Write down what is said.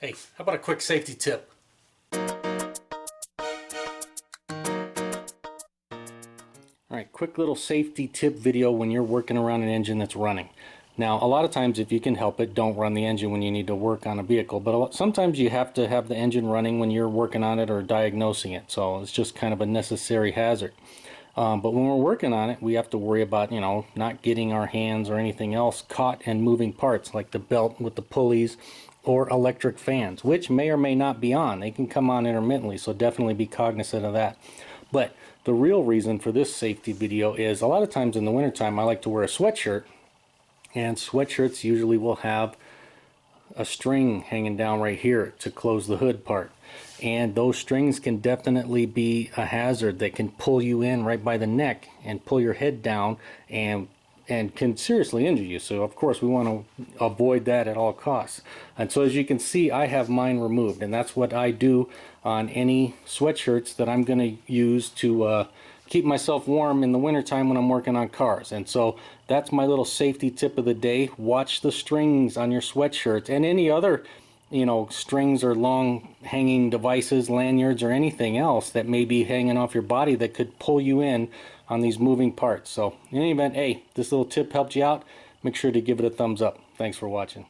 Hey, how about a quick safety tip? Alright, quick little safety tip video when you're working around an engine that's running. Now, a lot of times if you can help it, don't run the engine when you need to work on a vehicle, but sometimes you have to have the engine running when you're working on it or diagnosing it, so it's just kind of a necessary hazard. But when we're working on it, we have to worry about, not getting our hands or anything else caught in moving parts like the belt with the pulleys or electric fans, which may or may not be on. They can come on intermittently, so definitely be cognizant of that. But the real reason for this safety video is a lot of times in the wintertime I like to wear a sweatshirt, and sweatshirts usually will have a string hanging down right here to close the hood part, and those strings can definitely be a hazard that can pull you in right by the neck and pull your head down and can seriously injure you. So of course we want to avoid that at all costs. And so as you can see, I have mine removed, and that's what I do on any sweatshirts that I'm going to use to keep myself warm in the wintertime when I'm working on cars. And so that's my little safety tip of the day. Watch the strings on your sweatshirts and any other strings or long hanging devices, lanyards, or anything else that may be hanging off your body that could pull you in on these moving parts. So in any event, hey, this little tip helped you out. Make sure to give it a thumbs up. Thanks for watching.